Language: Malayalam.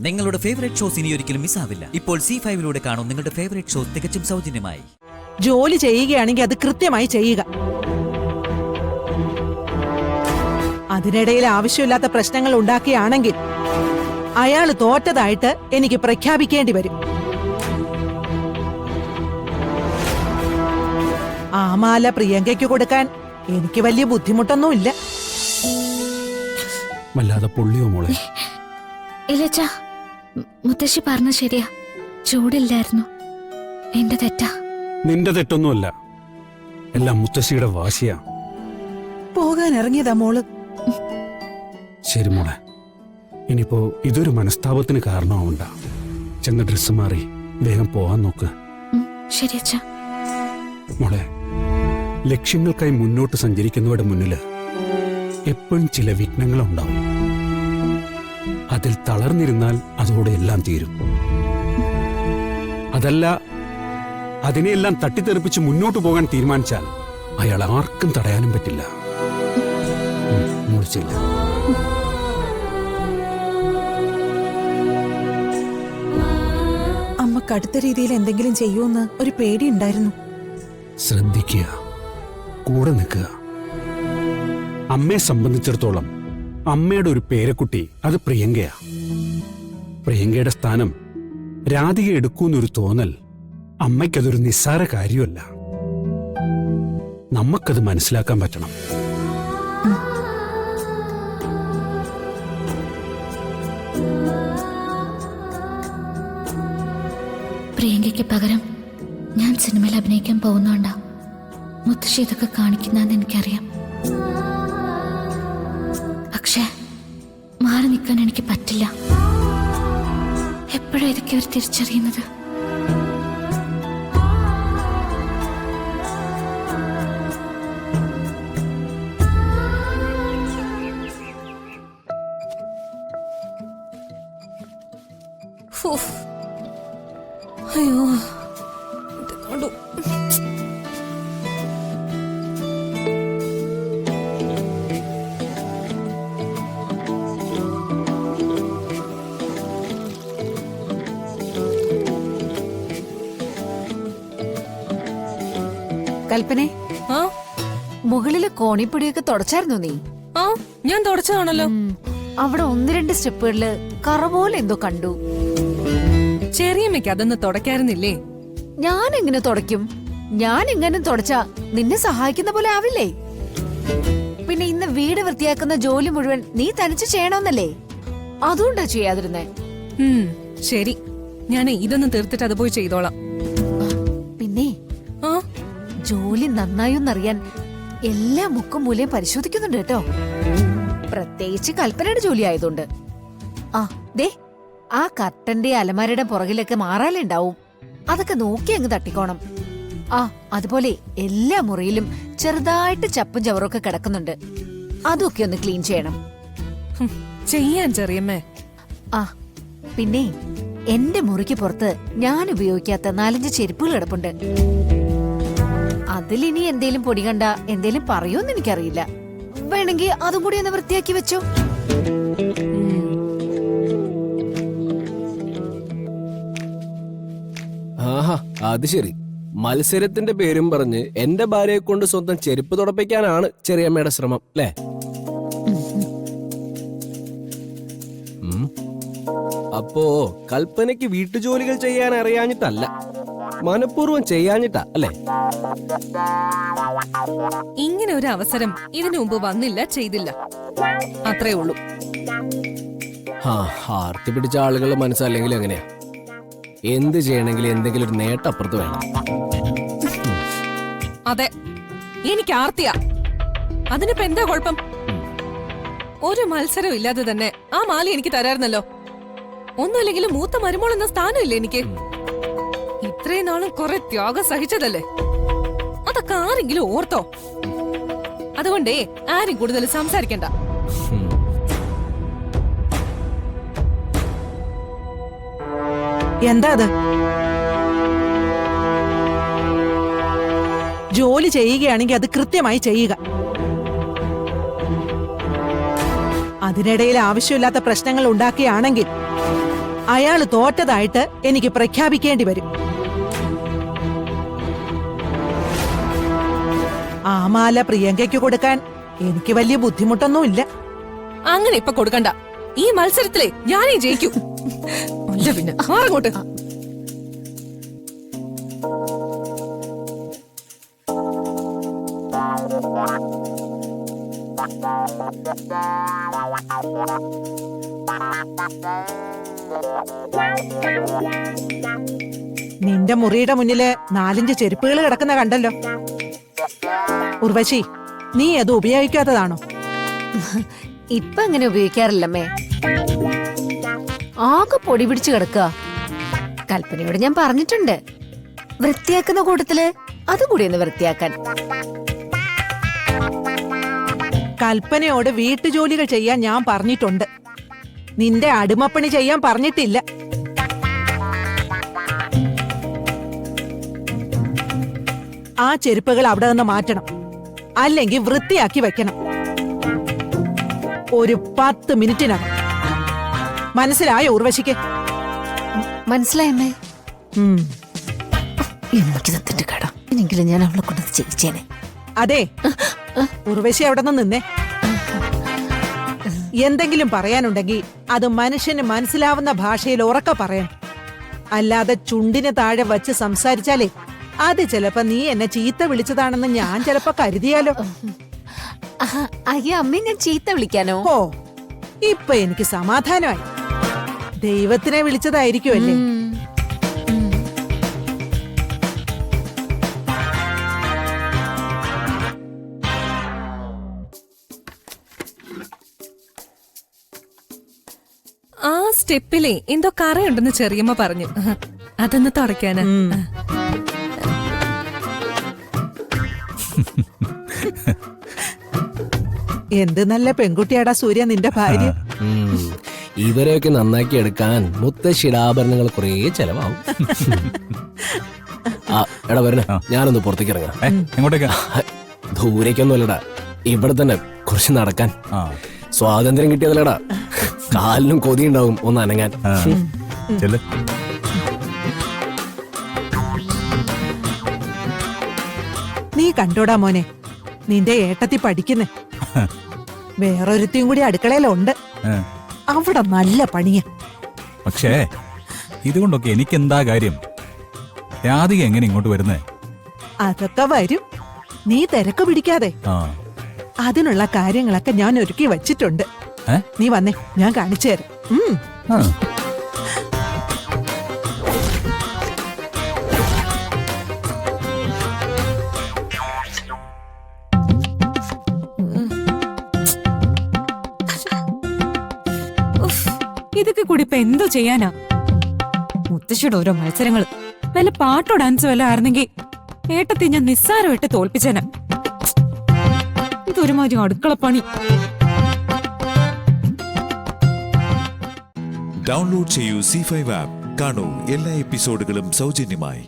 നിങ്ങളുടെ ഫേവറേറ്റ് ഷോസ് ഇനി ഒരിക്കലും മിസ്സാവില്ല. ഇപ്പോൾ C5 കാണും നിങ്ങളുടെ ഫേവറേറ്റ് ഷോസ് തികച്ചും സൗജന്യമായി. ജോലി ചെയ്യുകയാണെങ്കിൽ അത് കൃത്യമായി ചെയ്യുക. അതിനിടയിൽ ആവശ്യമില്ലാത്ത പ്രശ്നങ്ങൾ ഉണ്ടാക്കിയാണെങ്കിൽ അയാൾ തോറ്റതായിട്ട് എനിക്ക് പ്രഖ്യാപിക്കേണ്ടി വരും. ആ മാല പ്രിയങ്കയ്ക്ക് കൊടുക്കാൻ എനിക്ക് വലിയ ബുദ്ധിമുട്ടൊന്നുമില്ല. വല്ലാതെ പൊള്ളിയോ മോളെ? ഇല്ലച്ചാ, മുത്തശ്ശി പറഞ്ഞ ശരിയാ. ചൂടില്ലായിരുന്നു. എന്റെ തെറ്റാ. നിന്റെ തെറ്റൊന്നുമല്ല, എല്ലാം മുത്തശ്ശിയുടെ വാശിയാ. പോകാൻ ഇറങ്ങിയതാ മോള്. ശരി മോളെ, ഇനിയിപ്പോ ഇതൊരു മനസ്താപത്തിന് കാരണമാവണ്ട. ചെന്ന് ഡ്രസ്സ് മാറി വേഗം പോവാൻ നോക്ക്. ശരി അച്ഛാ. മോളെ, ലക്ഷ്യങ്ങൾക്കായി മുന്നോട്ട് സഞ്ചരിക്കുന്നവരുടെ മുന്നില് എപ്പോഴും ചില വിഘ്നങ്ങളുണ്ടാവും. അതിൽ തളർന്നിരുന്നാൽ അതോടെ എല്ലാം തീരും. അതല്ല, അതിനെയെല്ലാം തട്ടിത്തെറിപ്പിച്ച് മുന്നോട്ട് പോകാൻ തീരുമാനിച്ചാൽ അയാൾ ആർക്കും തടയാനും പറ്റില്ല. മുറിച്ചില്ല. അമ്മ കടുത്ത രീതിയിൽ എന്തെങ്കിലും ചെയ്യുമെന്ന് ഒരു പേടിയുണ്ടായിരുന്നു. ശ്രദ്ധിക്കുക, കൂടെ നിൽക്കുക. അമ്മയെ സംബന്ധിച്ചിടത്തോളം അമ്മയുടെ ഒരു പേരക്കുട്ടി അത് പ്രിയങ്കയാ. പ്രിയങ്കയുടെ സ്ഥാനം രാധിക എടുക്കൂന്നൊരു തോന്നൽ അമ്മയ്ക്കതൊരു നിസ്സാര കാര്യമല്ല. നമുക്കത് മനസ്സിലാക്കാൻ പറ്റണം. പ്രിയങ്കയ്ക്ക് പകരം ഞാൻ സിനിമയിൽ അഭിനയിക്കാൻ പോകുന്നോണ്ടാ മുത്തശ്ശി ഇതൊക്കെ കാണിക്കുന്നെന്ന് എനിക്കറിയാം. പക്ഷേ മാറി നിൽക്കാൻ എനിക്ക് പറ്റില്ല. എപ്പോഴാ ഇതൊക്കെ അവർ തിരിച്ചറിയുന്നത്? അയ്യോ, കൽപ്പനെ, ആ മുകളില് കോണിപ്പൊടിയൊക്കെ തുടച്ചായിരുന്നു നീ? ആ ഞാൻ തുടച്ചതാണല്ലോ. അവിടെ 1-2 സ്റ്റെപ്പുകളില് കറ പോലെ എന്തോ കണ്ടു. ചെറിയമ്മയ്ക്ക് അതൊന്ന് തുടക്കായിരുന്നില്ലേ? ഞാൻ എങ്ങനെ തുടയ്ക്കും? ഞാൻ എങ്ങനെ തുടച്ചാ നിന്നെ സഹായിക്കുന്ന പോലെ ആവില്ലേ? പിന്നെ ഇന്ന് വീട് വൃത്തിയാക്കുന്ന ജോലി മുഴുവൻ നീ തനിച്ച് ചെയ്യണമെന്നല്ലേ? അതുകൊണ്ടാ ചെയ്യാതിരുന്നേ. ശരി, ഞാൻ ഇതൊന്നും തീർത്തിട്ട് അത് പോയി ചെയ്തോളാം. പിന്നെ ആ ജോലി നന്നായൊന്നറിയാൻ എല്ലാ മുക്കും മൂലയും പരിശോധിക്കുന്നുണ്ട് കേട്ടോ. പ്രത്യേകിച്ച് കൽപ്പനയുടെ ജോലി ആയതുകൊണ്ട്. ആ ദേ, ആ കർട്ടന്റെ അലമാരയുടെ പുറകിലൊക്കെ മാറാലുണ്ടാവും. അതൊക്കെ നോക്കി അങ്ങ് തട്ടിക്കോണം. ആ അതുപോലെ എല്ലാ മുറിയിലും ചെറുതായിട്ട് ചപ്പും ചവറൊക്കെ കിടക്കുന്നുണ്ട്. അതൊക്കെ ഒന്ന് ക്ലീൻ ചെയ്യണം. ചെയ്യാൻ ചെറിയമ്മേ. ആ പിന്നെ എന്റെ മുറിക്ക് പുറത്ത് ഞാൻ ഉപയോഗിക്കാത്ത 4-5 ചെരുപ്പുകൾ കിടപ്പുണ്ട്. അതിലിനി എന്തേലും പൊടി കണ്ട എന്തേലും പറയോന്ന് എനിക്കറിയില്ല. വേണമെങ്കിൽ അതും കൂടി ഒന്ന് വൃത്തിയാക്കി വെച്ചോ. ആഹാ, അത് ശരി. മത്സരത്തിന്റെ പേരും പറഞ്ഞ് എന്റെ ഭാര്യയെ കൊണ്ട് സ്വന്തം ചെരുപ്പ് തുടപ്പിക്കാനാണ് ചെറിയമ്മയുടെ ശ്രമം, അല്ലേ? അപ്പോ കൽപ്പനയ്ക്ക് വീട്ടുജോലികൾ ചെയ്യാൻ അറിയാഞ്ഞിട്ടല്ല, മനഃപൂർവ്വം ചെയ്യാഞ്ഞിട്ടാ, അല്ലേ? ഇങ്ങനെ ഒരു അവസരം ഇതിനു മുമ്പ് വന്നില്ല, ചെയ്തില്ല, അത്രേ ഉള്ളൂ. ആർത്തി പിടിച്ച ആളുകളുടെ മനസ്സല്ലെങ്കിൽ എങ്ങനെയാ? എന്ത് ചെയ്യണമെങ്കിലും എന്തെങ്കിലും ഒരു നേട്ടം അപ്പുറത്ത് വേണം. അതെ, എനിക്ക് ആർത്തിയാ. അതിനിപ്പോ എന്താ കുഴപ്പം? ഒരു മത്സരം ഇല്ലാതെ തന്നെ ആ മാല എനിക്ക് തരായിരുന്നല്ലോ. ഒന്നുമില്ലെങ്കിലും മൂത്ത മരുമോൾ എന്ന സ്ഥാനമില്ലേ എനിക്ക്? ഇത്രയും നാളും കുറെ ത്യാഗം സഹിച്ചതല്ലേ? അതൊക്കെ ആരെങ്കിലും ഓർത്തോ? അതുകൊണ്ടേ ആരും കൂടുതൽ സംസാരിക്കണ്ട. എന്താ അത്? ജോലി ചെയ്യുകയാണെങ്കിൽ അത് കൃത്യമായി ചെയ്യുക. അതിനിടയിൽ ആവശ്യമില്ലാത്ത പ്രശ്നങ്ങൾ ഉണ്ടാക്കിയാണെങ്കിൽ അയാള് തോറ്റതായിട്ട് എനിക്ക് പ്രഖ്യാപിക്കേണ്ടി വരും. ആ മാല പ്രിയങ്കയ്ക്ക് കൊടുക്കാൻ എനിക്ക് വലിയ ബുദ്ധിമുട്ടൊന്നുമില്ല. അങ്ങനെ ഇപ്പൊ കൊടുക്കണ്ട. ഈ മത്സരത്തിലെ ഞാനേ ജയിക്കൂ. അല്ല പിന്നെ മാറങ്ങോട്ട്. നിന്റെ മുറിയുടെ മുന്നില് 4-5 ചെരുപ്പുകൾ കിടക്കുന്ന കണ്ടല്ലോ. ഉർവശി, നീ അത് ഉപയോഗിക്കാത്തതാണോ? ഇപ്പൊ അങ്ങനെ ഉപയോഗിക്കാറില്ലമ്മേ. ആകെ പൊടി പിടിച്ചു കിടക്കുക. കൽപ്പനയോട് ഞാൻ പറഞ്ഞിട്ടുണ്ട്, വൃത്തിയാക്കുന്ന കൂട്ടത്തില് അതുകൂടി ഒന്ന് വൃത്തിയാക്കാൻ. കൽപ്പനയോട് വീട്ടുജോലികൾ ചെയ്യാൻ ഞാൻ പറഞ്ഞിട്ടുണ്ട്. നിന്റെ അടിമപ്പണി ചെയ്യാൻ പറഞ്ഞിട്ടില്ല. ആ ചെരുപ്പുകൾ അവിടെ നിന്ന് മാറ്റണം, അല്ലെങ്കിൽ വൃത്തിയാക്കി വെക്കണം. ഒരു 10 മിനിറ്റിനകം. മനസ്സിലായോ ഉർവശിക്ക്? മനസ്സിലായമ്മേ. ഉം. എനിക്ക് തത്തിന്റെ കട എങ്കിലും ഞാൻ അവളെ കൊണ്ട് ചെയ്യിച്ചേനെ. അതെ, ഉർവശി അവിടെ നിന്ന് നിന്നേ. എന്തെങ്കിലും പറയാനുണ്ടെങ്കിൽ അത് മനുഷ്യന് മനസ്സിലാവുന്ന ഭാഷയിൽ ഉറക്കെ പറയാം. അല്ലാതെ ചുണ്ടിന് താഴെ വച്ച് സംസാരിച്ചാലേ അത് ചിലപ്പോ നീ എന്നെ ചീത്ത വിളിച്ചതാണെന്ന് ഞാൻ ചിലപ്പോ കരുതിയാലോ. അയ്യോ അമ്മേ, ഞാൻ ചീത്ത വിളിക്കാനോ? ഓ, ഇപ്പൊ എനിക്ക് സമാധാനമായി. ദൈവത്തിനെ വിളിച്ചതായിരിക്കുമല്ലേ? ആ സ്റ്റെപ്പിലെ എന്തോ കറയുണ്ടെന്ന് ചെറിയമ്മ പറഞ്ഞു. അതൊന്ന് തുടയ്ക്കാനാ. എന്ത് നല്ല പെൺകുട്ടിയാടാ സൂര്യ നിന്റെ ഭാര്യ. ഇവരെയൊക്കെ നന്നാക്കി എടുക്കാൻ മുത്തശ്ശിയുടെ ആഭരണങ്ങൾ കുറേ ചെലവാകും. എടാ വരണ, ഞാനൊന്ന് പുറത്തേക്ക് ഇറങ്ങാം. എങ്ങോട്ടേക്കാ? ദൂരേക്കൊന്നും അല്ലടാ, ഇവിടെ തന്നെ കുറച്ച് നടക്കാൻ. സ്വാതന്ത്ര്യം കിട്ടിയതല്ലടാ, കാലിനും കൊതിയുണ്ടാവും ഒന്ന് അനങ്ങാൻ. നീ കണ്ടോടാ മോനെ, നിന്റെ ഏട്ടത്തി പഠിക്കുന്നേ. വേറൊരുത്തിയും കൂടി അടുക്കളയിലുണ്ട്. അവിടെ നല്ല പണിയാ. പക്ഷേ ഇതുകൊണ്ടൊക്കെ എനിക്കെന്താ കാര്യം? രാധിക എങ്ങനെ ഇങ്ങോട്ട് വരുന്നേ? അതൊക്കെ വരും, നീ തിരക്ക് പിടിക്കാതെ. അതിനുള്ള കാര്യങ്ങളൊക്കെ ഞാൻ ഒരുക്കി വച്ചിട്ടുണ്ട്. നീ വന്നേ, ഞാൻ കാണിച്ചു തരാം. ഇതൊക്കെ കൂടി ഇപ്പൊ എന്തോ ചെയ്യാനാ? മുത്തശ്ശിയുടെ ഓരോ മത്സരങ്ങള്. വല്ല പാട്ടോ ഡാൻസോ വല്ല ആയിരുന്നെങ്കിൽ ഏട്ടത്തെ ഞാൻ നിസ്സാരമായിട്ട് തോൽപ്പിച്ചേന. ഇതൊരുമാതിരി അടുക്കളപ്പണി. ഡൗൺലോഡ് ചെയ്യൂ C5 ആപ്പ്. കാണൂ എല്ലാ എപ്പിസോഡുകളും സൗജന്യമായി.